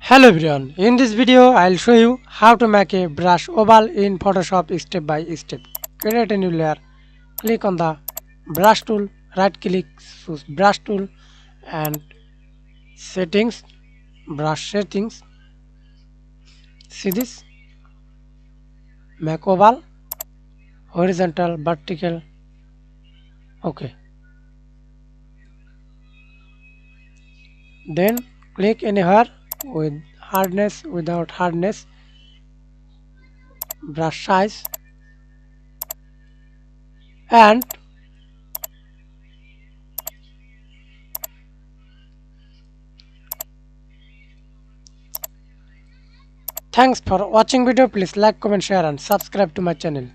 Hello everyone, in this video I'll show you how to make a brush oval in Photoshop step by step. Create a new layer, click on the brush tool, right click, choose brush tool and settings, brush settings. See this, make oval, horizontal, vertical, okay. Then click anywhere with hardness, without hardness, brush size and thanks for watching video. Please like, comment, share and subscribe to my channel.